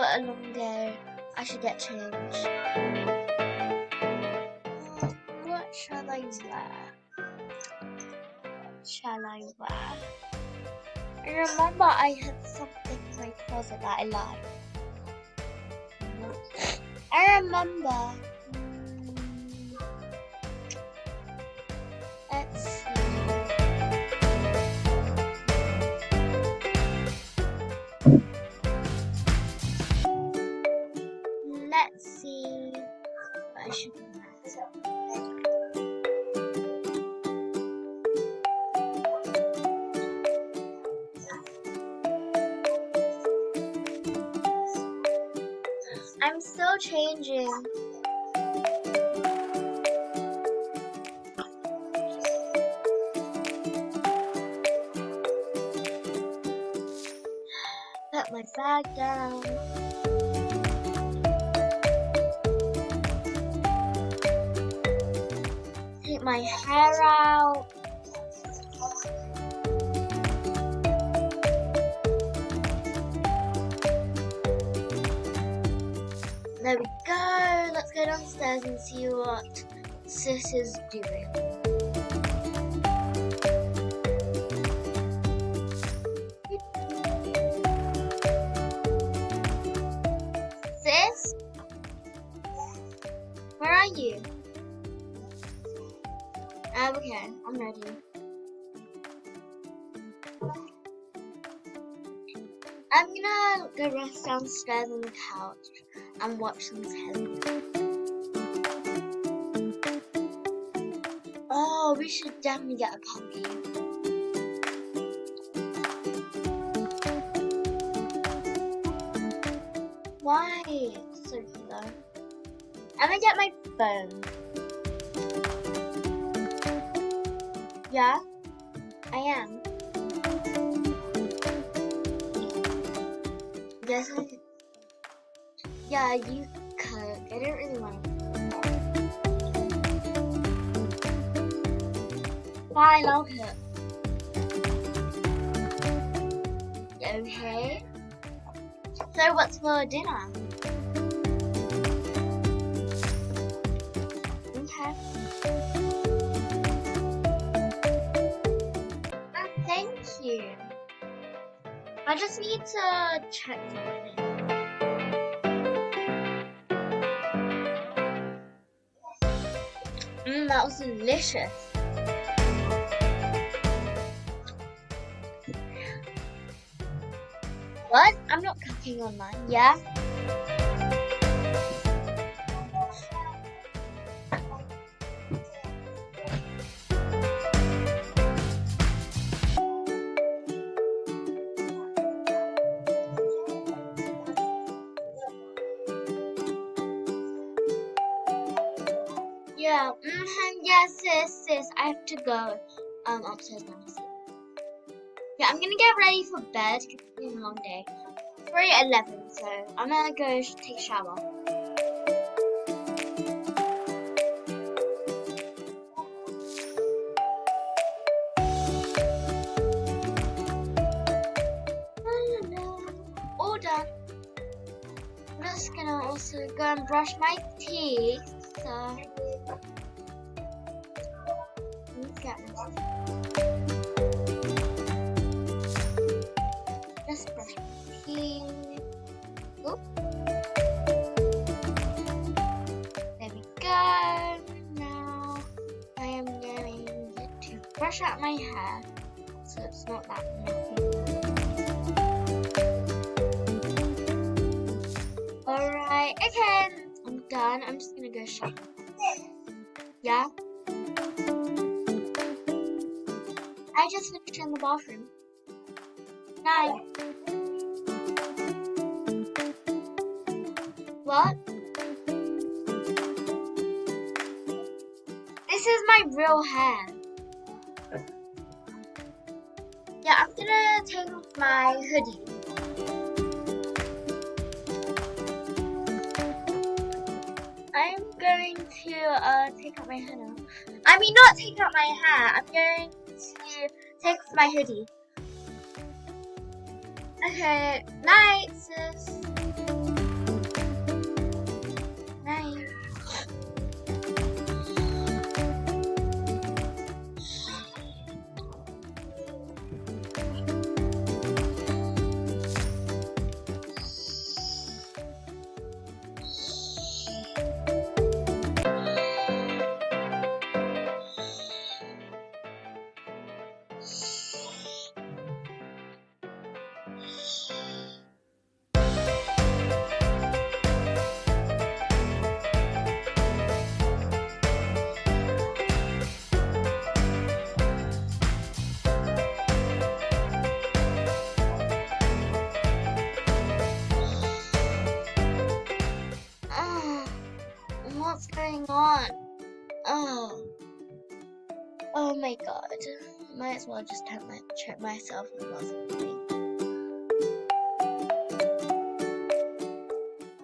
a long day. I should get changed. What shall I wear? What shall I wear? I remember I had something in my closet that I liked. I remember. Let's see. Let's see what I should wear. I'm still changing. Put my bag down. Take my hair out. There we go. Let's go downstairs and see what Sis is doing. Sis? Where are you? Okay, I'm ready. I'm gonna go rest downstairs on the couch and watch some telly. Oh, we should definitely get a puppy. Why? So cute though. I'm gonna get my phone. Yeah, I am. Yes, I could. Yeah, you could. I don't really want to. Fine, I'll cook. Okay. So what's for dinner? Okay. Thank you. I just need to check something. That was delicious. What? I'm not cooking on mine, yeah? Yeah, yes, sis, I have to go upstairs now. Yeah, I'm gonna get ready for bed because it's been a long day. It's already 11, so I'm gonna go take a shower. All done. I'm just gonna also go and brush my teeth. So let's get this. Just brush my teeth. Oop. There we go. Now I am going to brush out my hair so it's not that messy. Alright, okay. I'm done. I'm just gonna go shopping. Yeah? I just finished in the bathroom. Night. What? This is my real hair. Yeah, I'm gonna take off my hoodie. I'm going to take out my hair now. I mean, not take out my hair. I'm going to take off my hoodie. Okay, night, sis. on? Oh. Oh my god. Might as well just check myself and not something.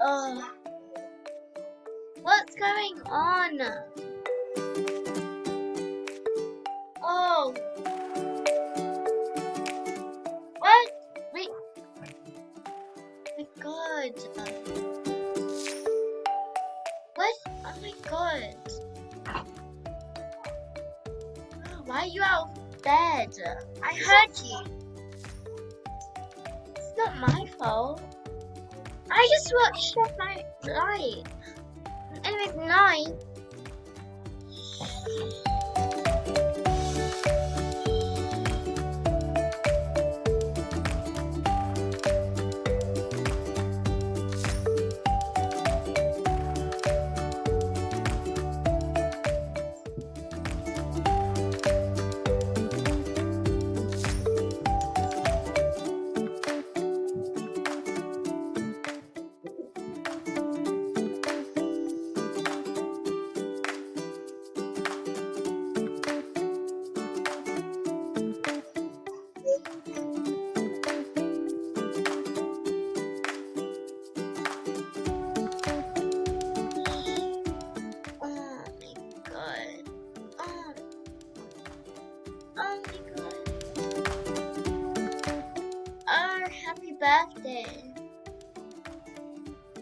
Oh. What's going on? Oh. What? Wait. Oh my god. What? Oh my god. Oh, why are you out of bed? I heard you. It's not my fault. I just watched off my light. Anyways, night. Happy birthday.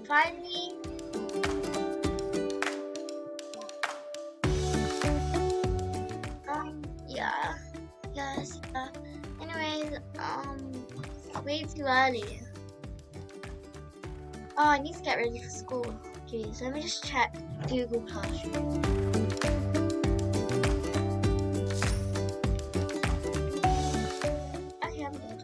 Finally. Yeah. Yes. Anyways, way too early. Oh, I need to get ready for school. Jeez, let me just check Google Classroom. Okay, I'm good.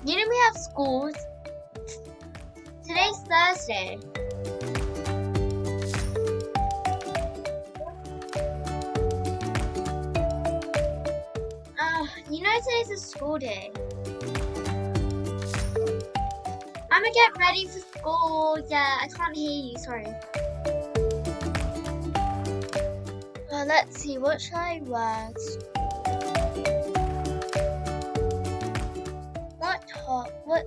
You know we have schools. Today's Thursday. You know today's a school day. I'm gonna get ready for school. Yeah, I can't hear you, sorry. Let's see, what should I wear? What top? What?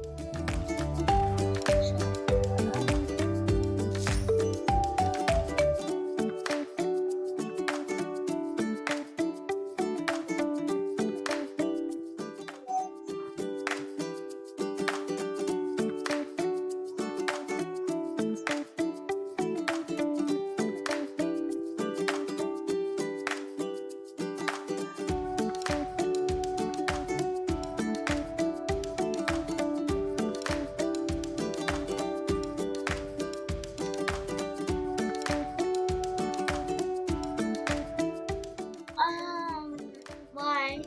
Why?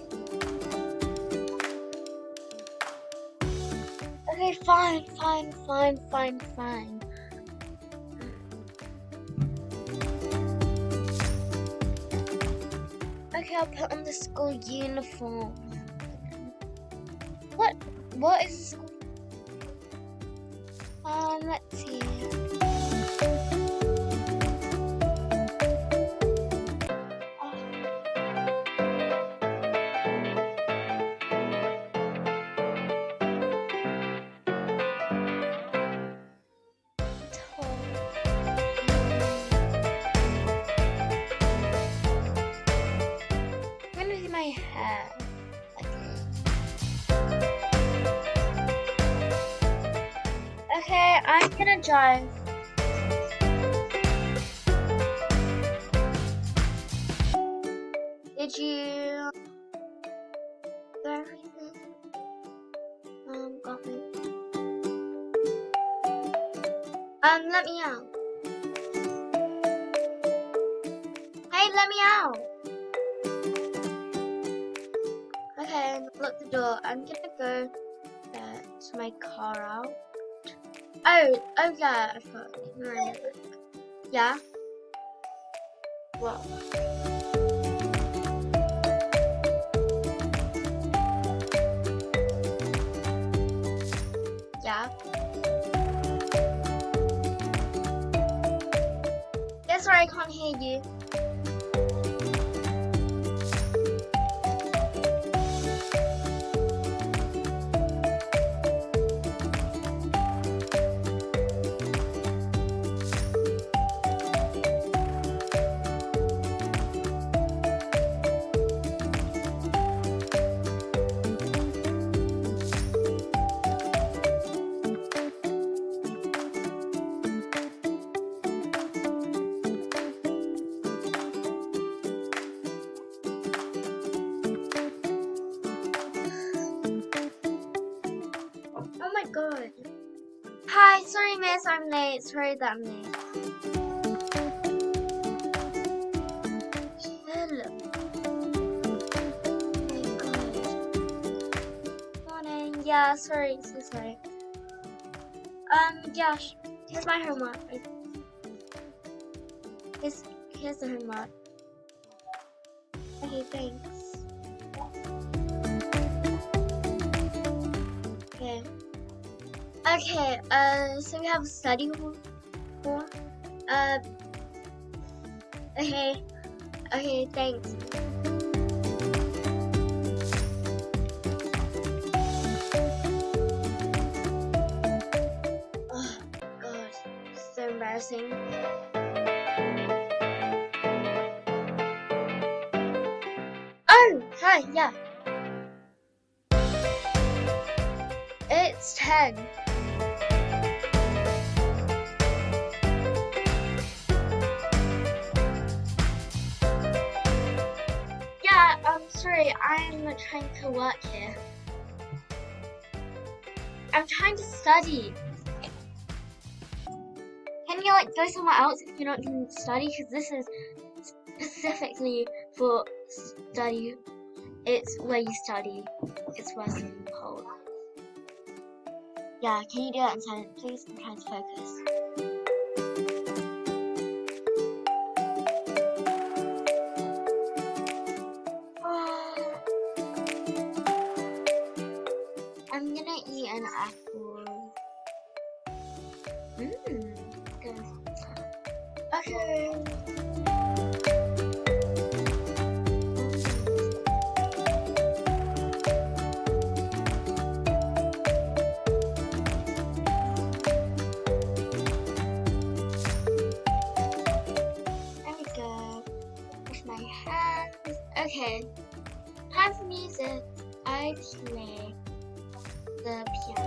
Okay, fine. Okay, I'll put on the school uniform. What is the school? Let's see. I'm gonna drive. Did you do everything? Got me. Let me out. Hey, let me out. Okay, lock the door. I'm gonna go get my car out. Oh yeah, I forgot. No, I remember. Yeah? What? Yeah? Yeah, sorry, I can't hear you. Oh my god. Hi, sorry miss, I'm late. Sorry that I'm late. Hello. Oh my god. Morning. Yeah, sorry, so sorry. Yeah, here's my homework. Here's the homework. Okay, thanks. Okay. Okay, so we have a study hall. Okay, thanks. Oh, God, so embarrassing. Oh, hi, yeah. It's 10. Yeah, I'm sorry, I'm trying to work here. I'm trying to study. Can you like go somewhere else if you're not doing study? Because this is specifically for study. It's where you study. It's where it's cold. Yeah, can you do that in silence, please? I'm trying to focus. I'm gonna eat an apple. Good. Okay. There we go. Wash my hands. Okay. Time for music. I play the piano.